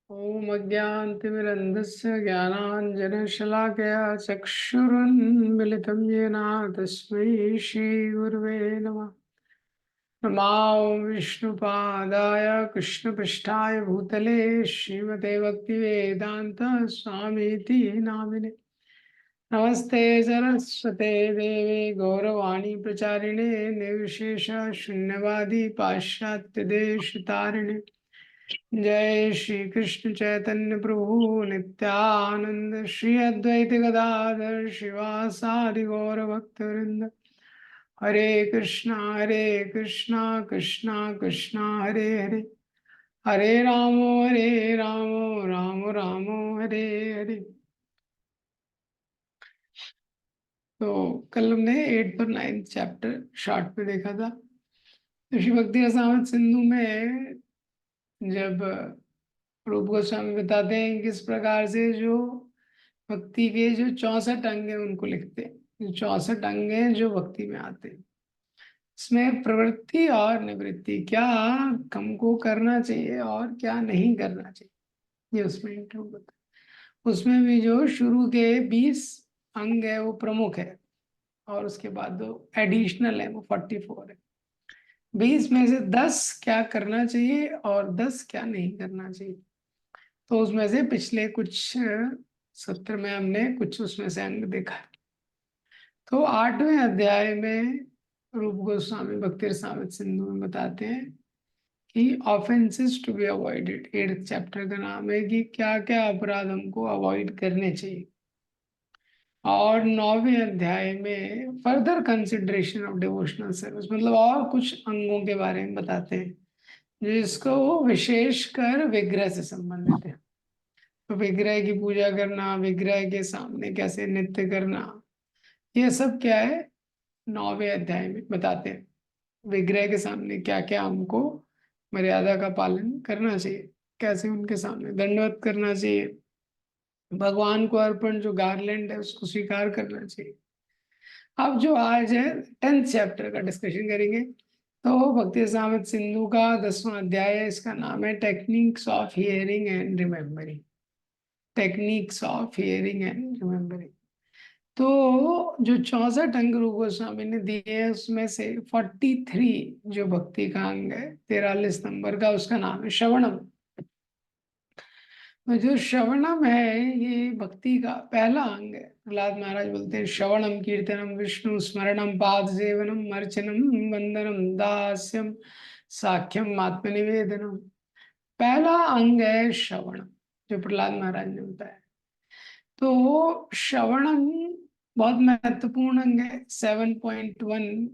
ओम अज्ञानतिमिरन्धस्य ज्ञानाञ्जनशलाकया चक्षुरुन्मिलितं येन तस्मै श्रीगुरवे नमः। नमा विष्णुपादाय कृष्णपृष्ठाय भूतले श्रीमते भक्तिवेदान्त स्वामीति नामिने। नमस्ते सरस्वते देवे गौरवाणी प्रचारिणे निर्विशेष शून्यवादी पाश्चात्य देश तारिणे। जय श्री कृष्ण चैतन्य प्रभु नित्यानंद श्री अद्वैत गदाधर शिवासादि गौर भक्तवृंद। हरे कृष्णा कृष्णा कृष्णा हरे हरे, हरे राम राम राम हरे हरे। तो कल हमने 8th और 9th चैप्टर शॉर्ट में देखा था। ऋषि भक्ति रसामृत सिंधु में जब रूप गोस्वामी बताते हैं किस प्रकार से जो भक्ति के जो 64 अंग हैं उनको लिखते हैं। जो 64 अंग हैं जो भक्ति में आते हैं, इसमें प्रवृत्ति और निवृत्ति, क्या हमको करना चाहिए और क्या नहीं करना चाहिए, ये उसमें इंक्लूड होता है। उसमें भी जो शुरू के 20 अंग है वो प्रमुख है और उसके बाद जो एडिशनल है वो 44 है। 20 में से 10 क्या करना चाहिए और 10 क्या नहीं करना चाहिए। तो उसमें से पिछले कुछ सत्र में हमने कुछ उसमें से अंग देखा है। तो 8वें अध्याय में रूप गोस्वामी भक्ति रसामृत सिंधु में बताते हैं कि offences to be avoided. 8th chapter का नाम है कि क्या क्या अपराध हमको अवॉइड करने चाहिए। और 9वें अध्याय में further consideration of devotional service, मतलब और कुछ अंगों के बारे में बताते हैं जिसको विशेषकर विग्रह से संबंधित है। तो विग्रह की पूजा करना, विग्रह के सामने कैसे नृत्य करना, ये सब क्या है 9वें अध्याय में बताते हैं। विग्रह के सामने क्या क्या हमको मर्यादा का पालन करना चाहिए, कैसे उनके सामने दंडवत करना चाहिए, भगवान को अर्पण जो गार्लैंड है उसको स्वीकार करना चाहिए। अब जो आज है 10th चैप्टर का डिस्कशन करेंगे। तो भक्ति रसामृत सिंधु का 10वां अध्याय है, इसका नाम है techniques of hearing and remembering. Techniques of hearing and remembering. तो जो 64 अंग रूप गोस्वामी ने दिए हैं उसमें से 43 जो भक्ति का अंग है, 43 नंबर का उसका नाम है श्रवणम। तो जो श्रवणम है ये भक्ति का पहला अंग है। प्रहलाद महाराज बोलते हैं श्रवणम कीर्तनम विष्णु स्मरणम पाद सेवनम अर्चनम वंदनम दास्यम साख्यम आत्मनिवेदनम। पहला अंग है श्रवणम, जो प्रहलाद महाराज ने बताया। तो श्रवणम बहुत महत्वपूर्ण अंग है। 7.1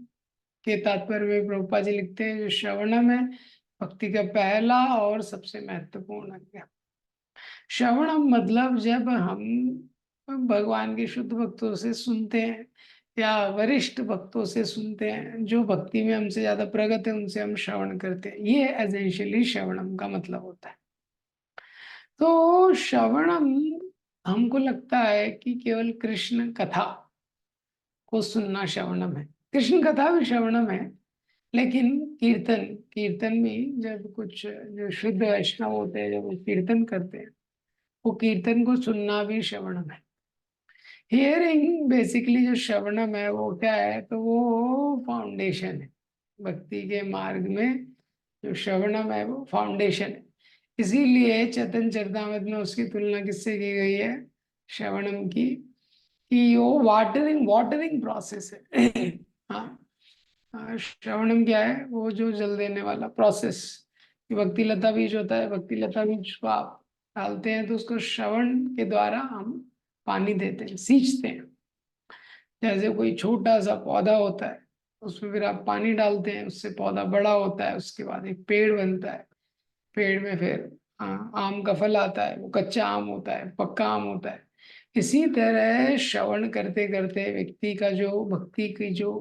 के तात्पर्य में प्रभुपा जी लिखते हैं जो श्रवणम है भक्ति का पहला और सबसे महत्वपूर्ण अंग है। श्रवणम मतलब जब हम भगवान के शुद्ध भक्तों से सुनते हैं या वरिष्ठ भक्तों से सुनते हैं, जो भक्ति में हमसे ज्यादा प्रगत है उनसे हम श्रवण करते हैं, ये एसेंशियली श्रवणम का मतलब होता है। तो श्रवणम हमको लगता है कि केवल कृष्ण कथा को सुनना श्रवणम है। कृष्ण कथा भी श्रवणम है, लेकिन कीर्तन कीर्तन में जब कुछ जो शुद्ध वैष्णव होते हैं जब वो कीर्तन करते हैं, वो कीर्तन को सुनना भी श्रवणम है। हियरिंग बेसिकली जो श्रवणम है वो क्या है, तो वो फाउंडेशन है भक्ति के मार्ग में। जो श्रवणम है वो फाउंडेशन है। इसीलिए चैतन्य चरितामृत में उसकी तुलना किससे की गई है, श्रवणम की, कि वो वाटरिंग वाटरिंग प्रोसेस है। हाँ, श्रवणम क्या है, वो जो जल देने वाला प्रोसेस। भक्ति लता बीज होता है, भक्ति लता बीज को आप डालते हैं तो उसको श्रवण के द्वारा हम पानी देते हैं, सींचते हैं। जैसे कोई छोटा सा पौधा होता है, उसमें फिर आप पानी डालते हैं, उससे पौधा बड़ा होता है, उसके बाद एक पेड़ बनता है। पेड़ में फिर आम का फल आता है, वो कच्चा आम होता है, पक्का आम होता है। इसी तरह श्रवण करते करते व्यक्ति का जो भक्ति की जो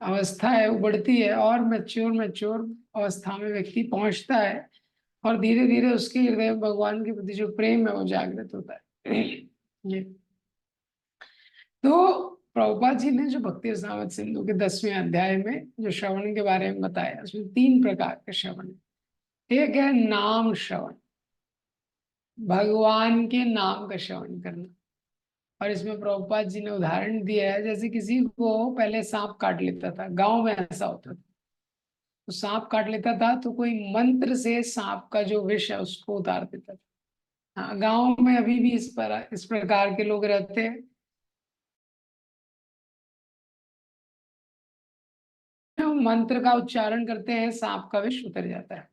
अवस्था है वो बढ़ती है और मैच्योर मैच्योर अवस्था में व्यक्ति पहुंचता है और धीरे धीरे उसके हृदय में भगवान के प्रति जो प्रेम है वो जागृत होता है। ये तो प्रभुपाद जी ने जो भक्ति रसामृत सिंधु के 10वें अध्याय में जो श्रवण के बारे में बताया, उसमें 3 प्रकार के श्रवण। एक है नाम श्रवण, भगवान के नाम का श्रवण करना। और इसमें प्रभुपाद जी ने उदाहरण दिया है, जैसे किसी को पहले सांप काट लेता था, गांव में ऐसा होता था। तो सांप काट लेता था तो कोई मंत्र से सांप का जो विष है उसको उतार देता था। हाँ, गांव में अभी भी इस प्रकार के लोग रहते हैं। मंत्र का उच्चारण करते हैं, सांप का विष उतर जाता है।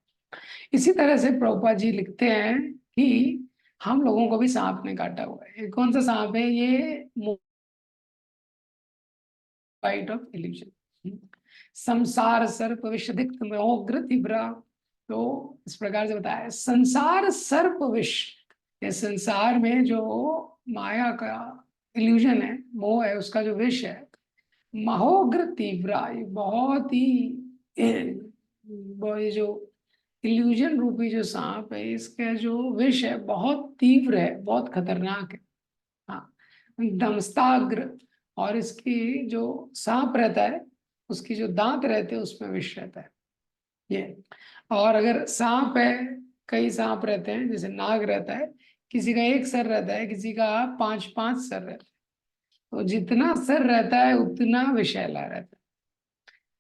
इसी तरह से प्रभुपाद जी लिखते हैं कि हम लोगों को भी सांप ने काटा हुआ है। ये कौन सा सांप है? ये फाइट ऑफ इल्यूजन, संसार सर्प विषदिक्त मोग्र तीव्रा। तो इस प्रकार से बताया, संसार सर्प विष, ये संसार में जो माया का इल्यूजन है, मोह है, उसका जो विष है, महोग्र तीव्रा, ये बहुत ही ये जो इल्यूजन रूपी जो सांप है, इसका जो विष है बहुत तीव्र है, बहुत खतरनाक है। हाँ, दमस्ताग्र। और इसकी जो सांप रहता है, उसकी जो दांत रहते हैं उसमें विष रहता है ये। और अगर सांप है, कई सांप रहते हैं, जैसे नाग रहता है, किसी का एक सर रहता है, किसी का पांच पांच सर रहता है। तो जितना सर रहता है उतना विषैला रहता है।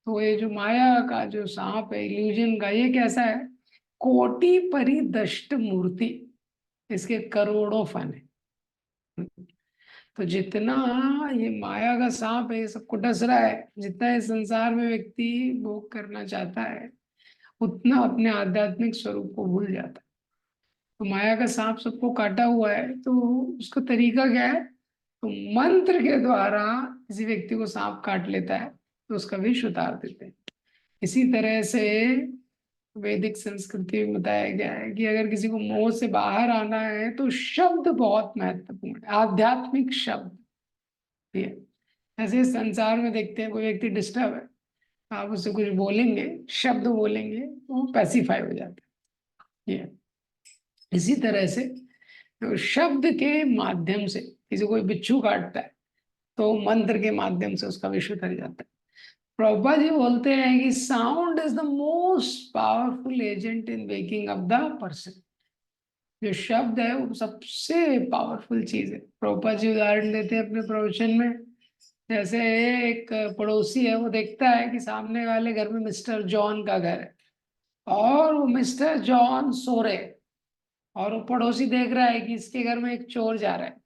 तो ये जो माया का जो सांप है इल्यूजन का, ये कैसा है? कोटि परिदष्ट मूर्ति, इसके करोड़ों फन है। तो जितना ये माया का सांप है, ये सबको डस रहा है, जितना इस संसार में व्यक्ति भोग करना चाहता है, उतना अपने आध्यात्मिक स्वरूप को भूल जाता है। तो माया का सांप सबको काटा हुआ है, तो उसका तरीका क्या है? तो मंत्र के द्वारा किसी व्यक्ति को सांप काट लेता है तो उसका विष उतार देते हैं। इसी तरह से वैदिक संस्कृति में बताया गया है कि अगर किसी को मोह से बाहर आना है तो शब्द बहुत महत्वपूर्ण है, आध्यात्मिक शब्द। ये ऐसे संसार में देखते हैं, कोई व्यक्ति डिस्टर्ब है, आप उससे कुछ बोलेंगे, शब्द बोलेंगे, तो वो पैसिफाई हो जाता है। ये इसी तरह से तो शब्द के माध्यम से किसी कोई बिच्छू काटता है तो मंत्र के माध्यम से उसका विष उतर जाता है। प्रभुपाद जी बोलते हैं कि sound is the most powerful agent in waking up the person. जो शब्द है वो सबसे पावरफुल चीज है। प्रभुपाद जी उदाहरण देते हैं अपने प्रवचन में, जैसे एक पड़ोसी है, वो देखता है कि सामने वाले घर में मिस्टर जॉन का घर है, और वो मिस्टर जॉन सो रहे हैं, और वो पड़ोसी देख रहा है कि इसके घर में एक चोर जा रहा है।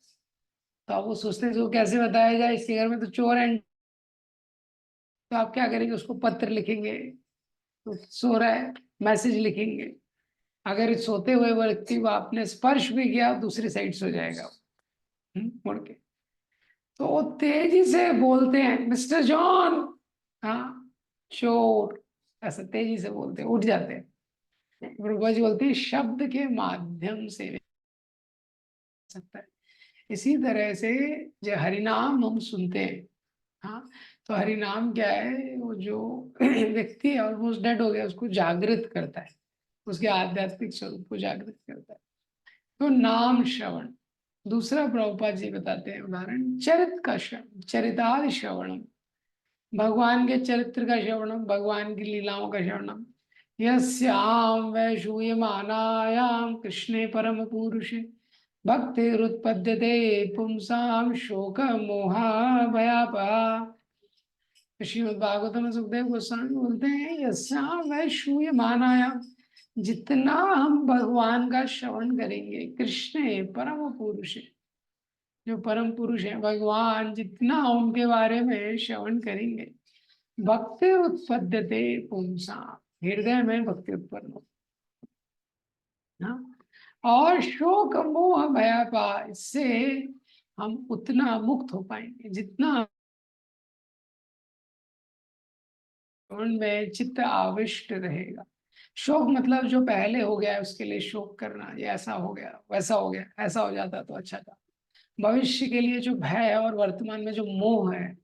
तो अब वो सोचते हैं इसको कैसे बताया जाए, इसके घर में तो चोर है। तो आप क्या करेंगे? उसको पत्र लिखेंगे, तो सो रहा है, मैसेज लिखेंगे। अगर इस सोते हुए व्यक्ति को आपने स्पर्श भी किया, दूसरी साइड सो जाएगा मुड़ के। तो वो तेजी से बोलते हैं, मिस्टर जॉन, हाँ चोर, ऐसा तेजी से बोलते हैं, उठ जाते हैं। गुरुबा जी बोलते हैं शब्द के माध्यम से सकता है। इसी तरह से जो हरिनाम हम सुनते हैं, हाँ, तो हरिनाम क्या है? वो जो व्यक्ति है ऑलमोस्ट डेड हो गया, उसको जागृत करता है, उसके आध्यात्मिक स्वरूप को जागृत करता है। तो नाम श्रवण। दूसरा प्रभुपाद जी बताते हैं उदाहरण, चरित का श्रवण, चरितादि श्रवणम, भगवान के चरित्र का श्रवणम, भगवान की लीलाओं का श्रवणम। यस्याम वैषूयमानायाम कृष्णे परम पुरुषे भक्तिरुत्पद्यते पुंसाम शोक मोहा भयापहा। श्रीमद् भागवतम में सुखदेव गोस्वामी बोलते हैं, यस्याम वैषूयमानायाम, जितना हम भगवान का श्रवण करेंगे, कृष्ण परम पुरुष है, जो परम पुरुष है भगवान, जितना उनके बारे में श्रवण करेंगे, भक्ति उत्पद्यते पुंसा, हृदय में भक्ति उत्पन्न हो। हाँ? और शोक मोह भयापा, इससे हम उतना मुक्त हो पाएंगे जितना उनमें चित्त आविष्ट रहेगा। शोक मतलब जो पहले हो गया है उसके लिए शोक करना, ये ऐसा हो गया, वैसा हो गया, ऐसा हो जाता तो अच्छा था। भविष्य के लिए जो भय है, और वर्तमान में जो मोह है,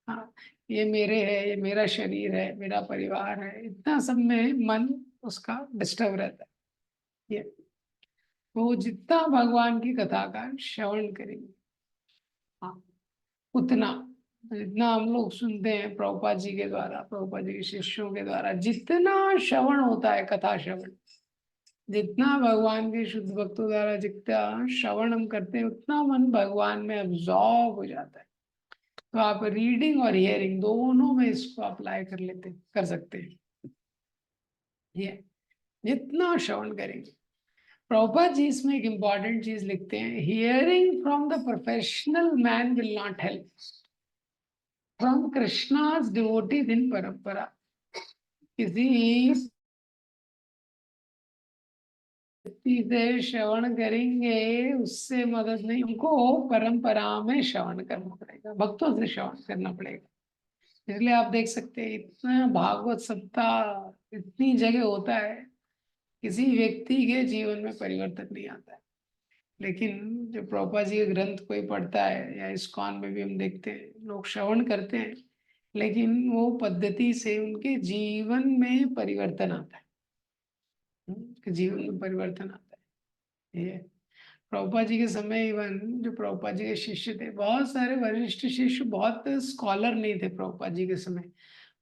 हाँ, ये मेरे है, ये मेरा शरीर है, मेरा परिवार है, इतना सब में मन उसका डिस्टर्ब रहता है। ये वो जितना भगवान की कथा का श्रवण करेंगे, हाँ, उतना, जितना हम लोग सुनते हैं प्रभुपाद जी के द्वारा, प्रभुपाद जी के शिष्यों के द्वारा जितना श्रवण होता है, कथा श्रवण, जितना भगवान के शुद्ध भक्तों द्वारा जितना श्रवण हम करते हैं उतना मन भगवान में अब्सॉर्ब हो जाता है। तो आप रीडिंग और हियरिंग दोनों में इसको अप्लाई कर सकते हैं। ये जितना श्रवण करेंगे, प्रभुपाद जी इसमें एक इंपॉर्टेंट चीज लिखते हैं, hearing from the professional man will not help, from Krishna's devotees in parampara. किसी व्यक्ति से श्रवण करेंगे उससे मदद नहीं, उनको परंपरा में श्रवण करना पड़ेगा, भक्तों से श्रवण करना पड़ेगा। इसलिए आप देख सकते हैं इतना भागवत सप्ताह इतनी जगह होता है, किसी व्यक्ति के जीवन में परिवर्तन नहीं आता है। लेकिन जो प्रभुपाद जी के ग्रंथ कोई पढ़ता है, या इस्कॉन में भी हम देखते हैं लोग श्रवण करते हैं, लेकिन वो पद्धति से उनके जीवन में परिवर्तन आता है। उनके जीवन में परिवर्तन आता है। ये प्रभुपाद जी के समय इवन जो प्रभुपाद जी के शिष्य थे, बहुत सारे वरिष्ठ शिष्य बहुत स्कॉलर नहीं थे प्रभुपाद जी के समय,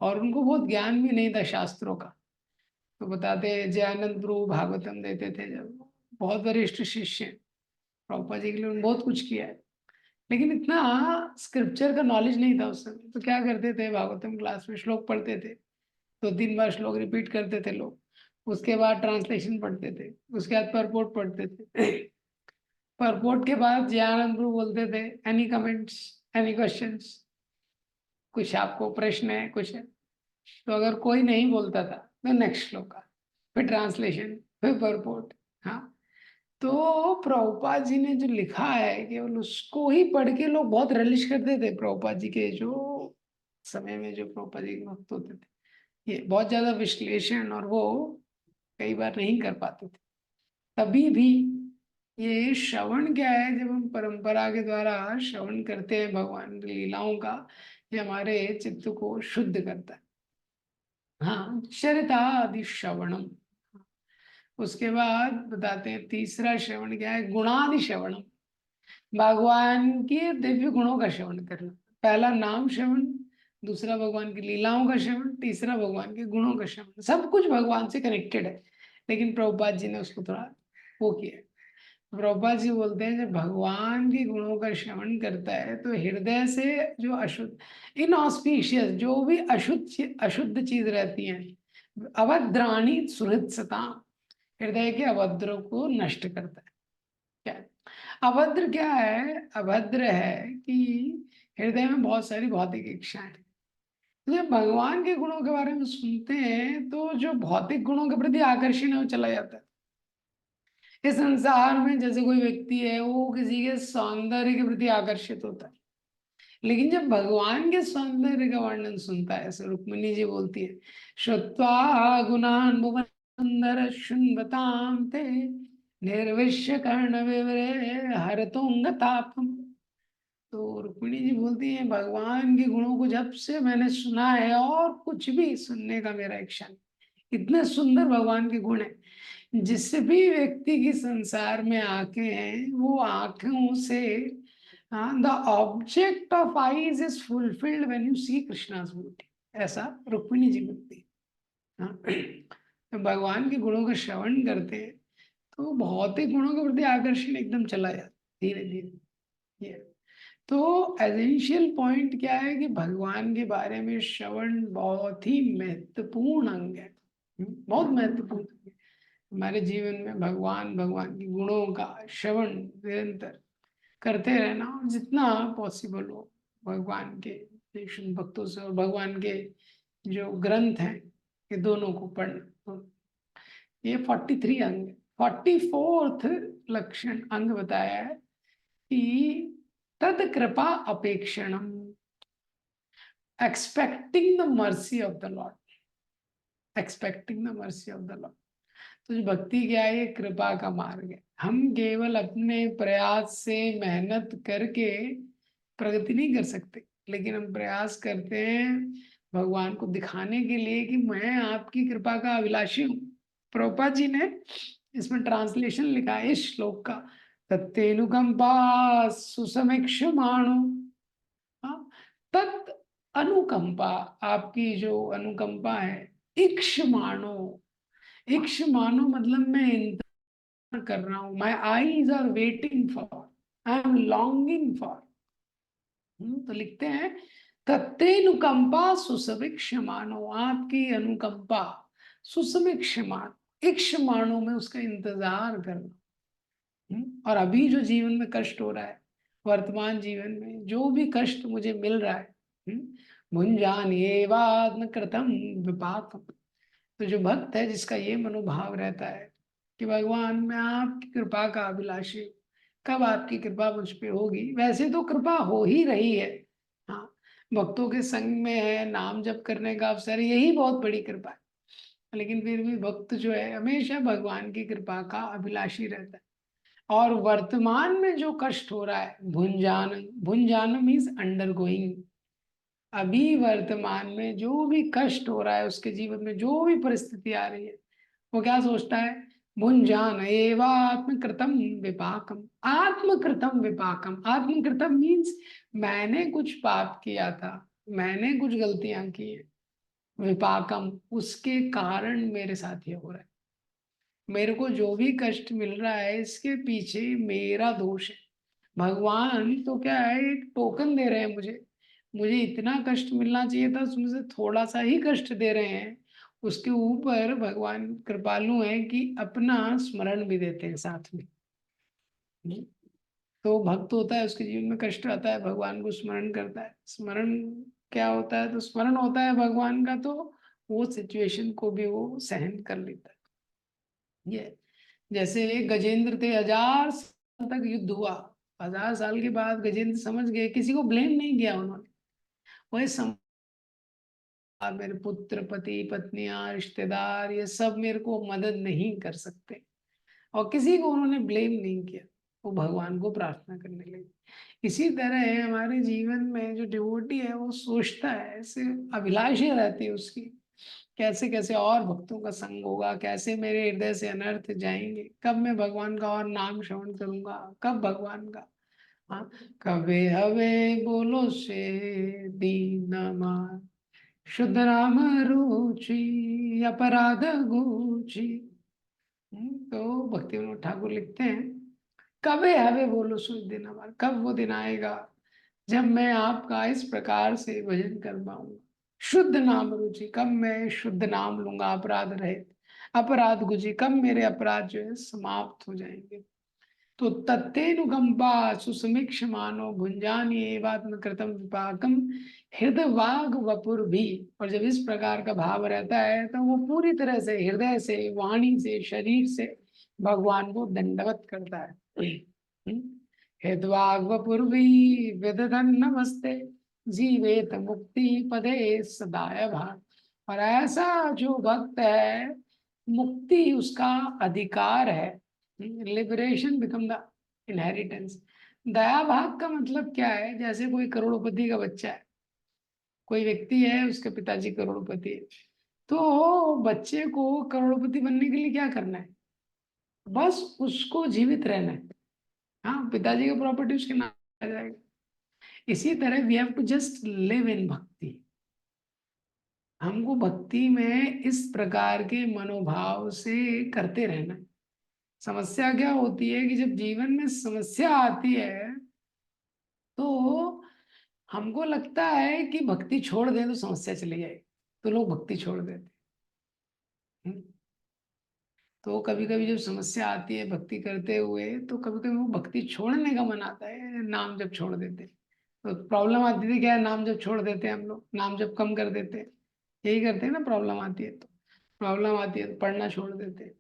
और उनको बहुत ज्ञान भी नहीं था शास्त्रों का। तो बताते जयानंद प्रभु भागवतम देते थे, जब बहुत वरिष्ठ शिष्य हैं, प्रभुपाद जी के लिए उन्होंने बहुत कुछ किया है, लेकिन इतना स्क्रिप्चर का नॉलेज नहीं था उस समय। तो क्या करते थे, भागवतम क्लास में श्लोक पढ़ते थे, तो 3 बार श्लोक रिपीट करते थे लोग, उसके बाद ट्रांसलेशन पढ़ते थे, उसके बाद परपोर्ट पढ़ते थे। परपोर्ट के बाद जयानंद प्रभु बोलते थे एनी कमेंट्स, एनी क्वेश्चंस, कुछ आपको प्रश्न है कुछ है। तो अगर कोई नहीं बोलता था तो नेक्स्ट श्लोक का, फिर ट्रांसलेशन, फिर परपोर्ट। हाँ, तो प्रभुपाद जी ने जो लिखा है केवल उसको ही पढ़ के लोग बहुत रिलिश करते थे। प्रभुपाद जी के जो समय में जो प्रभुपाद जी के वक्त होते थे, ये बहुत ज्यादा विश्लेषण और वो कई बार नहीं कर पाते थे। तभी भी ये श्रवण क्या है, जब हम परंपरा के द्वारा श्रवण करते हैं भगवान की लीलाओं का, ये हमारे चित्त को शुद्ध करता है। हाँ, चरितादि श्रवणम। उसके बाद बताते हैं तीसरा श्रवण क्या है, गुणादि श्रवणम, भगवान के दिव्य गुणों का श्रवण करना। पहला नाम श्रवण, दूसरा भगवान की लीलाओं का श्रवण, तीसरा भगवान के गुणों का श्रवण। सब कुछ भगवान से कनेक्टेड है, लेकिन प्रभुपाद जी ने उसको थोड़ा वो किया है। प्रभुपाद जी बोलते हैं जब भगवान के गुणों का श्रवण करता है तो हृदय से जो अशुद्ध, इनऑस्पिशियस, जो भी अशुद्ध चीज रहती है, अभद्राणी सुहृत्सता, हृदय के अभद्र को नष्ट करता है। क्या है? अभद्र क्या है? अभद्र है कि हृदय में बहुत सारी भौतिक इच्छाएं हैं। तो जब भगवान के गुणों के बारे में सुनते हैं तो जो भौतिक गुणों के प्रति आकर्षण है वो चला जाता है। इस संसार में जैसे कोई व्यक्ति है वो किसी के सौंदर्य के प्रति आकर्षित होता है, लेकिन जब भगवान के सौंदर्य का वर्णन सुनता है, ऐसे रुक्मिणी जी बोलती है, श्रुत्वा गुणान भुवन सुंदर शुन्वताम ते निर्विश्य कर्ण विवरे हरतुंग तापम। तो रुक्मिणी जी बोलती है भगवान के गुणों को जब से मैंने सुना है और कुछ भी सुनने का मेरा इच्छा नहीं, इतने सुंदर भगवान के गुण है, जिस भी व्यक्ति की संसार में आंखें हैं वो आंखों से, the object of eyes is fulfilled when you see Krishna's beauty, ऐसा रुक्मिणी जी बोलती है। हाँ, तो भगवान के गुणों का श्रवण करते हैं तो भौतिक गुणों के प्रति आकर्षण एकदम चला जाता धीरे धीरे। ये तो एसेंशियल पॉइंट क्या है कि भगवान के बारे में श्रवण बहुत ही महत्वपूर्ण अंग है, बहुत महत्वपूर्ण अंग है हमारे जीवन में। भगवान भगवान के गुणों का श्रवण निरंतर करते रहना, और जितना पॉसिबल हो भगवान के शुद्ध भक्तों से और भगवान के जो ग्रंथ हैं ये दोनों को पढ़ना। तो ये 43 अंग, 44th लक्षण अंग बताया है कि तद कृपा अपेक्षणम, expecting the mercy of the Lord, expecting the mercy of the Lord. तो जो भक्ति क्या है, ये कृपा का मार्ग है। हम केवल अपने प्रयास से मेहनत करके प्रगति नहीं कर सकते, लेकिन हम प्रयास करते हैं भगवान को दिखाने के लिए कि मैं आपकी कृपा का अभिलाषी हूँ। प्रभुपाद जी ने इसमें ट्रांसलेशन लिखा है इस श्लोक का, तत्तेनुकंपा सुसमीक्षमाणु। हाँ, तत् अनुकंपा, आपकी जो अनुकंपा है, इक्षमाणो, इक्ष मानो मतलब मैं इंतजार कर रहा हूं, my eyes are waiting for, I am longing for. तो लिखते हैं तत्तेनुकंपा सुसवीक्षमाणो, आपकी अनुकंपा सुसवीक्षमान, इक्षमाणों में उसका इंतजार करना। और अभी जो जीवन में कष्ट हो रहा है, वर्तमान जीवन में जो भी कष्ट मुझे मिल रहा है, भुंजान एवात्म कृतम विपाकम। तो जो भक्त है जिसका ये मनोभाव रहता है कि भगवान मैं आपकी कृपा का अभिलाषी, कब आपकी कृपा मुझ पे होगी। वैसे तो कृपा हो ही रही है, हाँ, भक्तों के संग में है, नाम जप करने का अवसर, यही बहुत बड़ी कृपा है। लेकिन फिर भी भक्त जो है हमेशा भगवान की कृपा का अभिलाषी रहता है। और वर्तमान में जो कष्ट हो रहा है, भुंजान, भुंजान मीन्स अंडर गोइंग, अभी वर्तमान में जो भी कष्ट हो रहा है, उसके जीवन में जो भी परिस्थिति आ रही है, वो क्या सोचता है, भुंजान एवात्मकृतम विपाकम। आत्मकृतम विपाकम, आत्मकृतम मीन्स मैंने कुछ पाप किया था, मैंने कुछ गलतियां की है, विपाकम उसके कारण मेरे साथ ये हो रहा है, मेरे को जो भी कष्ट मिल रहा है इसके पीछे मेरा दोष है। भगवान तो क्या है, एक टोकन दे रहे हैं मुझे, मुझे इतना कष्ट मिलना चाहिए था, उसमें से थोड़ा सा ही कष्ट दे रहे हैं। उसके ऊपर भगवान कृपालु हैं कि अपना स्मरण भी देते हैं साथ में। तो भक्त होता है, उसके जीवन में कष्ट आता है, भगवान को स्मरण करता है। स्मरण क्या होता है, तो स्मरण होता है भगवान का, तो वो सिचुएशन को भी वो सहन कर लेता है। ये जैसे गजेंद्र थे, 1000 साल तक युद्ध हुआ, 1000 साल के बाद गजेंद्र समझ गए, किसी को ब्लेम नहीं किया उन्होंने, वही सम मेरे पुत्र, पति, पत्नियां, रिश्तेदार, ये सब मेरे को मदद नहीं कर सकते, और किसी को उन्होंने ब्लेम नहीं किया, वो भगवान को प्रार्थना करने लगे। इसी तरह है हमारे जीवन में जो डिवोटी है, वो सोचता है, ऐसे अभिलाषा रहती है उसकी, कैसे कैसे और भक्तों का संग होगा, कैसे मेरे हृदय से अनर्थ जाएंगे, कब मैं भगवान का और नाम श्रवण करूंगा, कब भगवान का, हाँ, कबे हवे बोलो से दीन मान, शुद्ध नाम रुचि अपराध गुची। तो भक्ति विनोद ठाकुर लिखते हैं, कबे हवे बोलो सो दिन हमारा, कब वो दिन आएगा जब मैं आपका इस प्रकार से भजन कर पाऊंगा। शुद्ध नाम रुचि, कब मैं शुद्ध नाम लूंगा अपराध रहित, अपराध गुजी, कब मेरे अपराध जो है समाप्त हो जाएंगे। तो तत्तेनुकंपा सुसमीक्षमानो भुंजानि एवात्म कृतम विपाकम, हृदय वाग वपुर भी। और जब इस प्रकार का भाव रहता है तो वो पूरी तरह से हृदय से, वाणी से, शरीर से भगवान को दंडवत करता है। हृदवाग वपुर भी विदधन नमस्ते, जीवेत मुक्ति पदे सदाय भाग। और ऐसा जो भक्त है, मुक्ति उसका अधिकार है, लिबरेशन बिकम द इनहेरिटेंस। दया भाग का मतलब क्या है, जैसे कोई करोड़पति का बच्चा है, कोई व्यक्ति है उसके पिताजी करोड़पति है, तो बच्चे को करोड़पति बनने के लिए क्या करना है, बस उसको जीवित रहना है, हाँ, पिताजी का प्रॉपर्टी उसके नाम आ जाएगा। इसी तरह we have to just live in bhakti, हमको भक्ति में इस प्रकार के मनोभाव से करते रहना है। समस्या क्या होती है कि जब जीवन में समस्या आती है, तो हमको लगता है कि भक्ति छोड़ दें तो समस्या चली जाएगी, तो लोग भक्ति छोड़ देते हैं। तो कभी कभी जब समस्या आती है भक्ति करते हुए, तो कभी कभी वो भक्ति छोड़ने का मन आता है, नाम जब छोड़ देते हैं। तो प्रॉब्लम आती थी क्या है, नाम जब छोड़ देते हैं हम लोग, नाम जब कम कर देते हैं, यही करते हैं ना, प्रॉब्लम आती है तो, प्रॉब्लम आती है तो पढ़ना छोड़ देते हैं,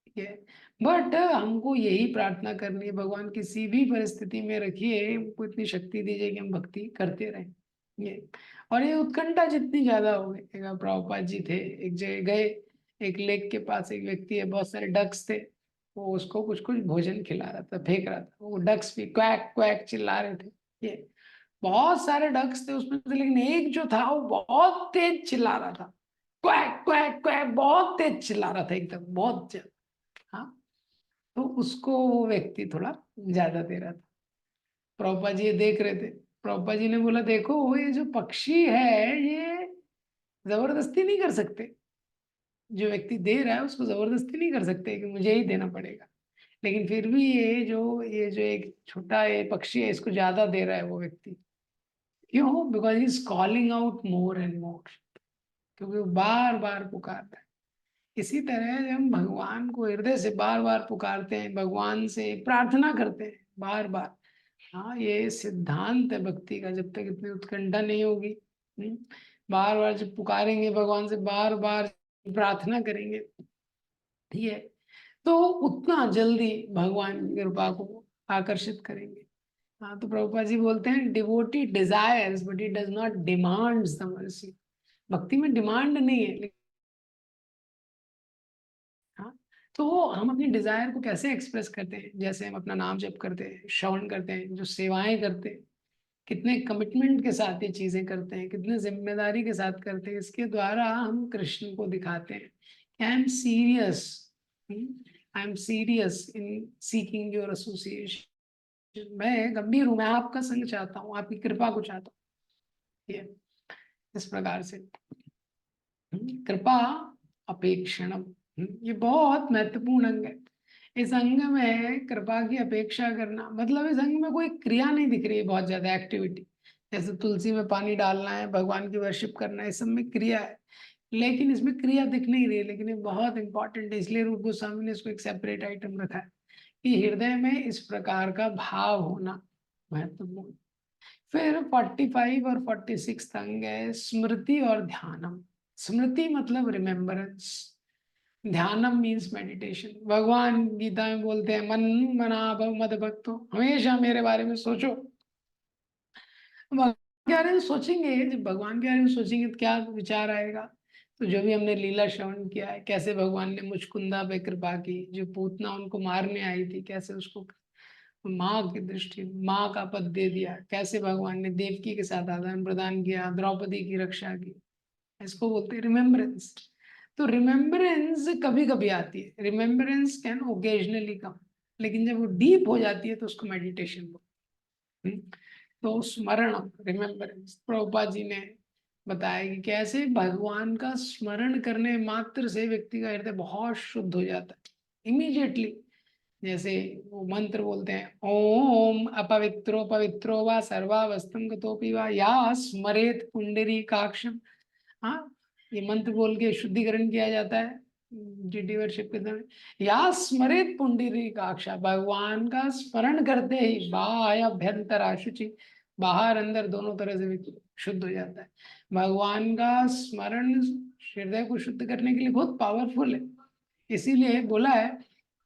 ठीक है। बट हमको यही प्रार्थना करनी है, भगवान किसी भी परिस्थिति में रखिए, हमको इतनी शक्ति दीजिए कि हम भक्ति करते रहें। ये और ये उत्कंठा जितनी ज्यादा हो गई, प्रभुपाद जी थे, एक जगह गए, एक लेक के पास एक व्यक्ति है, बहुत सारे डक्स थे, वो उसको कुछ कुछ भोजन खिला रहा था, फेंक रहा था, वो डक्स भी क्वैक क्वैक चिल्ला रहे थे। ये बहुत सारे डक्स थे उसमें से, लेकिन एक जो था वो बहुत तेज चिल्ला रहा था, क्वैक क्वैक क्वैक, बहुत तेज चिल्ला रहा था, एकदम बहुत ज्यादा। हाँ, तो उसको वो व्यक्ति थोड़ा ज्यादा दे रहा था। प्रभुपा जी ये देख रहे थे, प्रभुपा जी ने बोला, देखो ये जो पक्षी है, ये जबरदस्ती नहीं कर सकते, जो व्यक्ति दे रहा है उसको जबरदस्ती नहीं कर सकते कि मुझे ही देना पड़ेगा, लेकिन फिर भी ये जो एक छोटा ये पक्षी है इसको ज्यादा दे रहा है वो व्यक्ति। क्यों? Because he is calling out more and more, क्योंकि वो बार बार पुकारता है। इसी तरह जब हम भगवान को हृदय से बार बार पुकारते हैं, भगवान से प्रार्थना करते हैं बार बार, हाँ ये सिद्धांत है भक्ति का। जब तक इतनी उत्कंठा नहीं होगी, बार बार जब पुकारेंगे भगवान से, बार बार प्रार्थना करेंगे, ठीक है, तो उतना जल्दी भगवान की कृपा को आकर्षित करेंगे। हाँ, तो प्रभुपाद जी बोलते हैं devotee desires but it does not demands the mercy. भक्ति में डिमांड नहीं है, हाँ, तो हम अपनी डिजायर को कैसे एक्सप्रेस करते हैं? जैसे हम अपना नाम जप करते हैं, श्रवण करते हैं, जो सेवाएं करते हैं, कितने कमिटमेंट के साथ ये चीजें करते हैं, कितने जिम्मेदारी के साथ करते हैं, इसके द्वारा हम कृष्ण को दिखाते हैं I am serious, I am serious in seeking your association. मैं गंभीर हूं, मैं आपका संग चाहता हूँ, आपकी कृपा को चाहता हूँ। ये इस प्रकार से कृपा अपेक्षणम, ये बहुत महत्वपूर्ण अंग है। इस अंग में कृपा की अपेक्षा करना मतलब इस अंग में कोई क्रिया नहीं दिख रही है, बहुत ज्यादा एक्टिविटी। जैसे तुलसी में पानी डालना है, भगवान की वर्शिप करना है, इस सब में क्रिया है, लेकिन इसमें क्रिया दिख नहीं रही है। लेकिन ये बहुत इंपॉर्टेंट है, इसलिए रूप गोस्वामी ने इसको एक सेपरेट आइटम रखा है कि हृदय में इस प्रकार का भाव होना महत्वपूर्ण। फिर 45 और 46 अंग है स्मृति और ध्यानम। स्मृति मतलब रिमेम्बरेंस, ध्यानम मीन्स मेडिटेशन। भगवान गीता में बोलते हैं मन मना भव मद भक्तो, हमेशा मेरे बारे में सोचो। भगवान के बारे में सोचेंगे, जब भगवान के बारे में सोचेंगे तो क्या विचार आएगा? तो जो भी हमने लीला श्रवण किया है, कैसे भगवान ने मुचकुंदा पे कृपा की, जो पूतना उनको मारने आई थी, कैसे उसको माँ की दृष्टि, माँ का पद दे दिया, कैसे भगवान ने देवकी के साथ आदान प्रदान किया, द्रौपदी की रक्षा की, इसको बोलते हैं रिमेम्बरेंस। तो रिमेम्बरेंस कभी कभी आती है, रिमेम्बरेंस कैन ओकेजनली कम, लेकिन जब वो डीप हो जाती है तो उसको मेडिटेशन बोलते हैं। तो स्मरण, रिमेम्बरेंस, प्रभुपाद जी ने बताया कि कैसे भगवान का स्मरण करने मात्र से व्यक्ति का हृदय बहुत शुद्ध हो जाता है इमीडिएटली। जैसे वो मंत्र बोलते हैं ओम अपवित्रो पवित्रो वा सर्वावस्थम गतोपि वा या स्मरेत पुंडरी काक्षम। हाँ, ये मंत्र बोल के शुद्धिकरण किया जाता है डीडी वर्शिप के समय। या स्मरेत पुंडरी काक्षा, भगवान का स्मरण करते ही बाह्य अभ्यंतर आशुचि, बाहर अंदर दोनों तरह से भी शुद्ध हो जाता है। भगवान का स्मरण हृदय को शुद्ध करने के लिए बहुत पावरफुल है। इसीलिए बोला है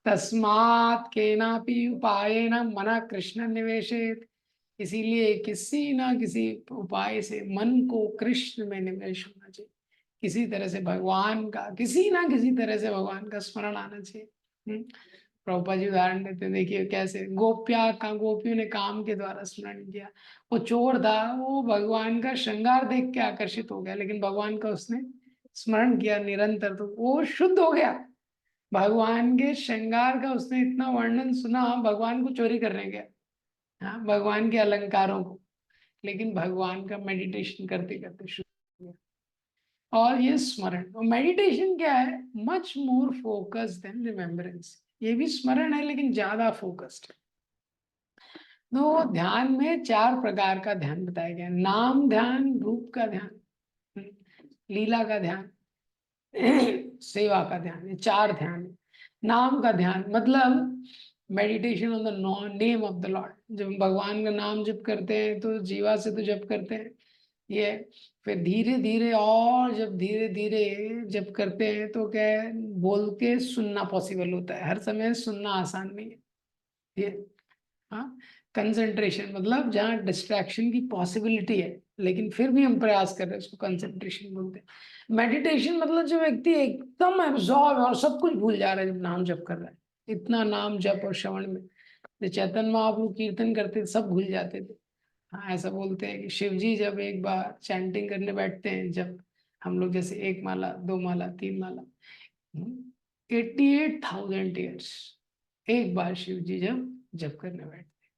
तस्मात् केनापि उपायेन मना कृष्ण निवेशेत। इसीलिए किसी ना किसी उपाय से मन को कृष्ण में निवेश होना चाहिए, किसी तरह से भगवान का, किसी ना किसी तरह से भगवान का स्मरण आना चाहिए। प्रभुपाद जी उदाहरण देते हैं, देखिए कैसे गोपियों ने काम के द्वारा स्मरण किया। वो चोर था, वो भगवान का श्रृंगार देख के आकर्षित हो गया, लेकिन भगवान का उसने स्मरण किया निरंतर, तो वो शुद्ध हो गया। भगवान के श्रृंगार का उसने इतना वर्णन सुना, भगवान को चोरी करने गया, हाँ, भगवान के अलंकारों को, लेकिन भगवान का मेडिटेशन करते करते शुरू हो गया। और ये स्मरण और मेडिटेशन क्या है? Much more focus than remembrance. ये भी स्मरण है लेकिन ज्यादा फोकस्ड है। तो ध्यान में 4 प्रकार का ध्यान बताया गया, नाम ध्यान, रूप का ध्यान, लीला का ध्यान, सेवा का ध्यान, ये 4 ध्यान है। नाम का ध्यान मतलब meditation on the name of the Lord. जब भगवान का नाम जप करते हैं तो जीवा से तो जप करते हैं ये, फिर धीरे धीरे, और जब धीरे धीरे जप करते हैं तो क्या है, बोल के सुनना पॉसिबल होता है। हर समय सुनना आसान नहीं है ये। हाँ, कंसंट्रेशन मतलब जहाँ डिस्ट्रैक्शन की पॉसिबिलिटी है लेकिन फिर भी हम प्रयास कर रहे हैं, उसको कंसंट्रेशन बोलते हैं। मेडिटेशन मतलब जो व्यक्ति एकदम एब्जॉर्ब और सब कुछ भूल जा रहा है जब नाम जप कर रहा है, इतना नाम जप और श्रवण में। जो चैतन्य महाप्रभु कीर्तन करते थे सब भूल जाते थे। हाँ, ऐसा बोलते हैं कि शिव जी जब एक बार चैंटिंग करने बैठते हैं, जब हम लोग जैसे 1 माला 2 माला 3 माला, 88,000 ईयर्स एक बार शिव जी जब जप करने बैठते,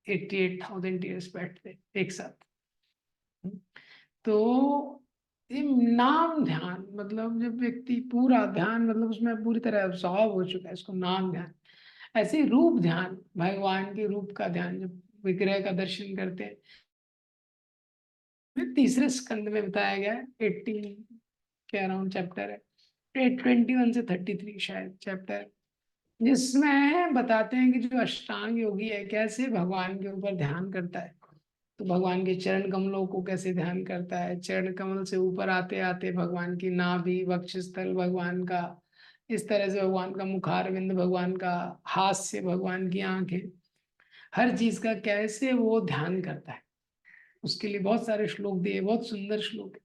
88,000 ईयर्स बैठते एक साथ। तो ये नाम ध्यान मतलब जब व्यक्ति पूरा ध्यान मतलब उसमें पूरी तरह अब्सॉर्ब हो चुका है, इसको नाम ध्यान। ऐसे ही रूप ध्यान, भगवान के रूप का ध्यान, जब विग्रह का दर्शन करते हैं, तीसरे स्कंद में बताया गया है, 18 के अराउंड चैप्टर है, 21 से 33 शायद चैप्टर, जिसमें बताते हैं कि जो अष्टांग योगी है कैसे भगवान के ऊपर ध्यान करता है। तो भगवान के चरण कमलों को कैसे ध्यान करता है, चरण कमल से ऊपर आते आते भगवान की नाभि, वक्षस्थल भगवान का, इस तरह से भगवान का मुखारविंद, भगवान का हास्य, भगवान की आंखें, हर चीज का कैसे वो ध्यान करता है। उसके लिए बहुत सारे श्लोक दिए, बहुत सुंदर श्लोक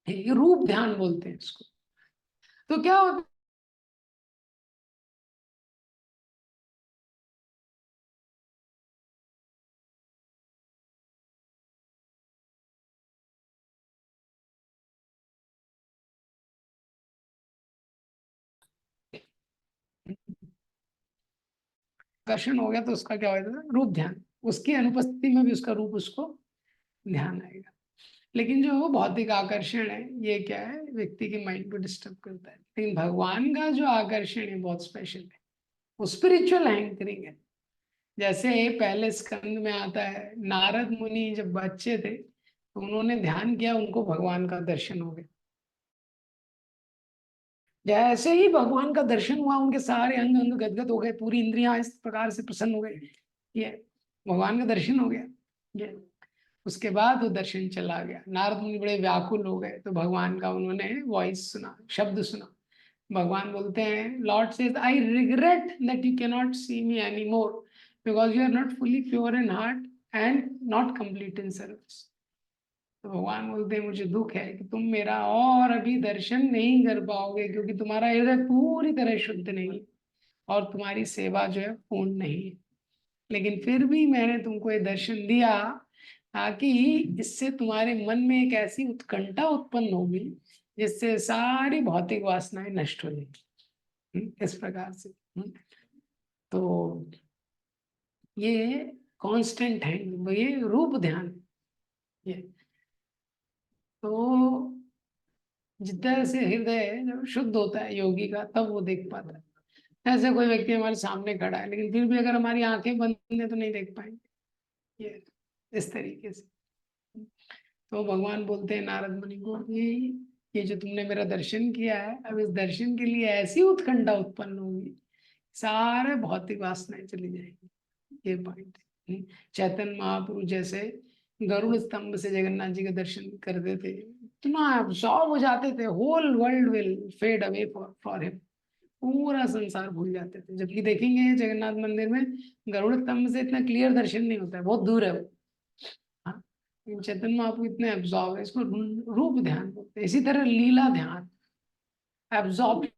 है, ये रूप ध्यान बोलते हैं इसको। तो क्या होता है, आकर्षण हो गया तो उसका क्या होता है, रूप ध्यान, उसकी अनुपस्थिति में भी उसका रूप उसको ध्यान आएगा। लेकिन जो वो भौतिक आकर्षण है ये क्या है, व्यक्ति के माइंड को डिस्टर्ब करता है। लेकिन भगवान का जो आकर्षण है बहुत स्पेशल है, वो स्पिरिचुअल एंकरिंग है। जैसे पहले स्कंद में आता है, नारद मुनि जब बच्चे थे तो उन्होंने ध्यान किया, उनको भगवान का दर्शन हो गया। जैसे ही भगवान का दर्शन हुआ उनके सारे अंग अंग गदगद हो गए, पूरी इंद्रियां इस प्रकार से प्रसन्न हो गई, ये भगवान का दर्शन हो गया। ये उसके बाद वो दर्शन चला गया, नारद मुनि बड़े व्याकुल हो गए, तो भगवान का उन्होंने वॉइस सुना, शब्द सुना। भगवान बोलते हैं, lord says I regret that you cannot see me any more because you are not fully pure in heart and not complete in service. तो भगवान बोलते हैं, मुझे दुख है कि तुम मेरा और अभी दर्शन नहीं कर पाओगे, क्योंकि तुम्हारा हृदय पूरी तरह शुद्ध नहीं है और तुम्हारी सेवा जो है पूर्ण नहीं है। लेकिन फिर भी मैंने तुमको ये दर्शन दिया ताकि इससे तुम्हारे मन में एक ऐसी उत्कंठा उत्पन्न होगी जिससे सारी भौतिक वासनाएं नष्ट हो जाएंगी। इस प्रकार से। तो ये कांस्टेंट है, ये रूप ध्यान है। ये तो जितना से हृदय जब शुद्ध होता है योगी का, तब वो देख पाता है। ऐसे कोई व्यक्ति हमारे सामने खड़ा है लेकिन फिर भी अगर हमारी आंखें बंद है तो नहीं देख पाएंगे, ये इस तरीके से। तो भगवान बोलते हैं नारद मुनि को कि ये जो तुमने मेरा दर्शन किया है, अब इस दर्शन के लिए ऐसी उत्कंठा उत्पन्न होगी, सारे भौतिक वासनाएं चली जाएंगी। ये पॉइंट है। चैतन्य महाप्रभु जैसे गरुड़ स्तंभ से जगन्नाथ जी के दर्शन करते थे, इतना एब्सॉर्ब हो जाते थे, whole world will fade away for him, पूरा संसार भूल जाते थे। जबकि देखेंगे जगन्नाथ मंदिर में गरुड़ स्तंभ से इतना क्लियर दर्शन नहीं होता है, बहुत दूर है वो। हाँ, लेकिन चैतन्य महाप्रभु इतने एब्जॉर्ब है, इसको रूप ध्यान बोलते हैं। इसी तरह लीला ध्यान, absorb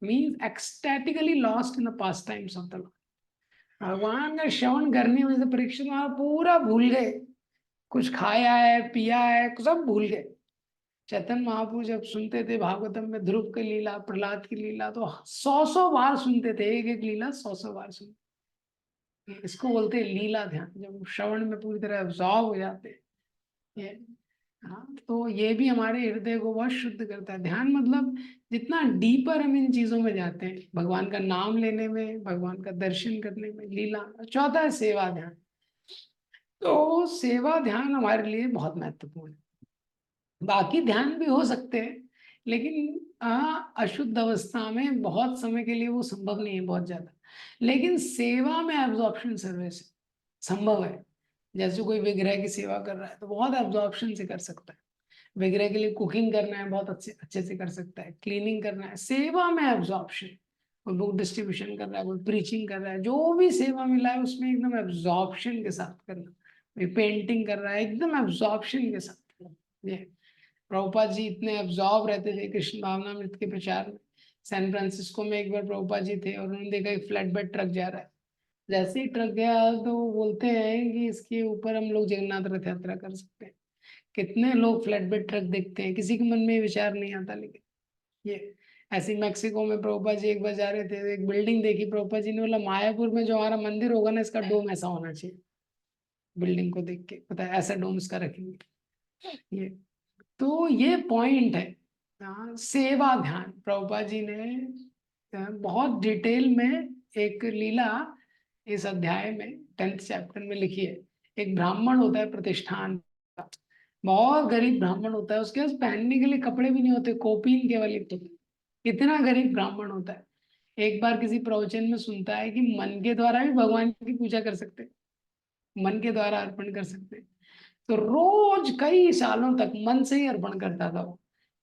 means ecstatically lost in the pastimes of the Lord। भगवान का श्रवण करने में से परीक्षित महाराज पूरा भूल गए, कुछ खाया है पिया है सब भूल गए। चैतन्य महाप्रभु जब सुनते थे भागवतम में ध्रुव की लीला, प्रहलाद की लीला, तो 100 100 बार सुनते थे, एक एक लीला 100 100 बार सुनते। इसको बोलते हैं लीला ध्यान, जब श्रवण में पूरी तरह अब्सॉर्ब हो जाते हैं ये। हाँ, तो ये भी हमारे हृदय को बहुत शुद्ध करता है। ध्यान मतलब जितना डीपर हम इन चीजों में जाते हैं, भगवान का नाम लेने में, भगवान का दर्शन करने में, लीला। चौथा है सेवा ध्यान। तो सेवा ध्यान हमारे लिए बहुत महत्वपूर्ण है। बाकी ध्यान भी हो सकते हैं लेकिन अशुद्ध अवस्था में बहुत समय के लिए वो संभव नहीं है बहुत ज्यादा। लेकिन सेवा में एब्जॉर्प्शन सर्विस संभव है। जैसे कोई विग्रह की सेवा कर रहा है तो बहुत एब्जॉर्प्शन से कर सकता है। विग्रह के लिए कुकिंग करना है, बहुत अच्छे अच्छे से कर सकता है। क्लीनिंग करना है, सेवा में एब्जॉर्प्शन। कोई बुक डिस्ट्रीब्यूशन कर रहा है, कोई प्रीचिंग कर रहा है, जो भी सेवा मिला है उसमें एकदम एब्जॉर्प्शन के साथ करना। कोई पेंटिंग कर रहा है, एकदम एब्जॉर्प्शन के साथ करना। ये प्रभुपाद जी इतने एब्जॉर्ब रहते थे कृष्ण भावना मृत के प्रचार में। सैन फ्रांसिस्को में एक बार प्रभुपाद जी थे और उन्होंने देखा एक फ्लैट बेड ट्रक जा रहा है। जैसे ही ट्रक गया तो वो बोलते हैं कि इसके ऊपर हम लोग जगन्नाथ रथ यात्रा कर सकते हैं। कितने लोग फ्लैट बेड ट्रक देखते हैं, किसी के मन में ये विचार नहीं आता। लेकिन ये ऐसे ही मैक्सिको में प्रभुपाद जी एक बार जा रहे थे, एक बिल्डिंग देखी, प्रभुपाद जी ने बोला मायापुर में जो हमारा मंदिर होगा ना, इसका डोम ऐसा होना चाहिए। बिल्डिंग को देख के पता है ऐसा डोम इसका रखेंगे। ये तो ये पॉइंट है। सेवा ध्यान प्रभुपाद जी ने बहुत डिटेल में एक लीला इस अध्याय में 10th चैप्टर में लिखी है। एक ब्राह्मण होता है प्रतिष्ठान का, बहुत गरीब ब्राह्मण होता है, उसके पास पहनने के लिए कपड़े भी नहीं होते, कौपीन केवल एक होती है। इतना गरीब ब्राह्मण होता है। एक बार किसी प्रवचन में सुनता है कि मन के द्वारा भी भगवान की पूजा कर सकते हैं, मन के द्वारा अर्पण कर सकते हैं। तो रोज कई सालों तक मन से ही अर्पण करता था वो।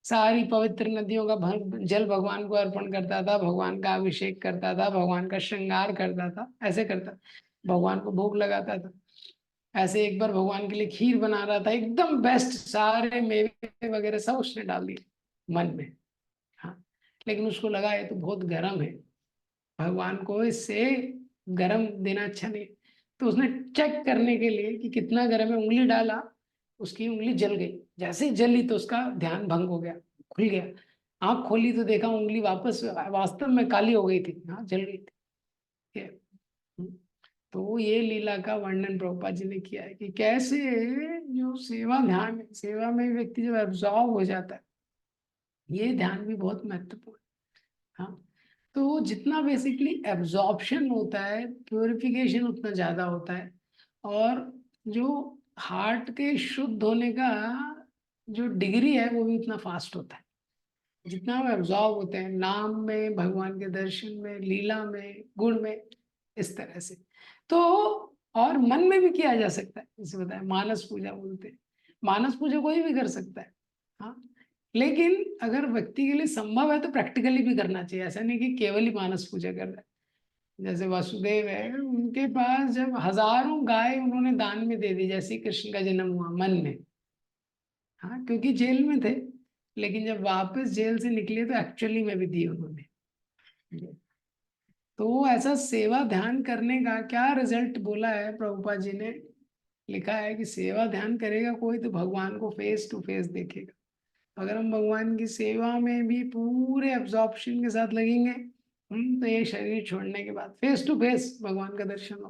सारी पवित्र नदियों का जल भगवान को अर्पण करता था, भगवान का अभिषेक करता था, भगवान का श्रृंगार करता था, ऐसे करता, भगवान को भोग लगाता था। ऐसे एक बार भगवान के लिए खीर बना रहा था, एकदम बेस्ट, सारे मेवे वगैरह सब उसने डाल दिए मन में। हाँ, लेकिन उसको लगा ये तो बहुत गर्म है, भगवान को इससे गरम देना अच्छा नहीं। तो उसने चेक करने के लिए कि कितना गरम है, उंगली डाला, उसकी उंगली जल गई। जैसे ही जली तो उसका ध्यान भंग हो गया, खुल गया। आंख खोली तो देखा उंगली वापस वास्तव में काली हो गई थी, हाँ जल गई थी। ये, तो ये लीला का वर्णन प्रभुपाद जी ने किया है कि कैसे जो सेवा ध्यान है, सेवा में व्यक्ति जब एब्जॉर्व हो जाता है, ये ध्यान भी बहुत महत्वपूर्ण है। हाँ, तो जितना बेसिकली एब्जॉर्प्शन होता है, प्योरिफिकेशन उतना ज्यादा होता है। और जो हार्ट के शुद्ध होने का जो डिग्री है वो भी उतना फास्ट होता है, जितना हम एब्जॉर्ब होते हैं नाम में, भगवान के दर्शन में, लीला में, गुण में, इस तरह से। तो और मन में भी किया जा सकता है, जैसे बताया मानस पूजा बोलते हैं। मानस पूजा कोई भी कर सकता है। हाँ, लेकिन अगर व्यक्ति के लिए संभव है तो प्रैक्टिकली भी करना चाहिए। ऐसा नहीं कि केवल ही मानस पूजा कर रहा है। जैसे वासुदेव है, उनके पास जब हजारों गाय उन्होंने दान में दे दी, जैसे ही कृष्ण का जन्म हुआ मन में। हाँ, क्योंकि जेल में थे, लेकिन जब वापस जेल से निकले तो एक्चुअली में भी दी उन्होंने। तो ऐसा सेवा ध्यान करने का क्या रिजल्ट बोला है प्रभुपाद जी ने, लिखा है कि सेवा ध्यान करेगा कोई तो भगवान को फेस टू फेस देखेगा। अगर हम भगवान की सेवा में भी पूरे एब्जॉर्प्शन के साथ लगेंगे, तो ये शरीर छोड़ने के बाद फेस टू फेस भगवान का दर्शन हो,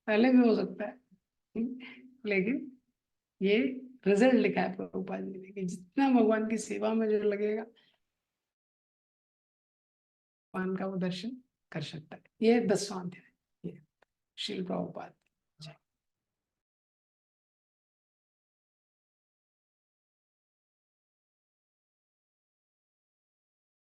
पहले भी हो सकता है। लेकिन ये रिजल्ट लिखा है प्रभुपाद जी ने कि जितना भगवान की सेवा में जो लगेगा, भगवान का वो दर्शन कर सकता है। ये 10वां अध्याय, ये श्रील प्रभुपाद।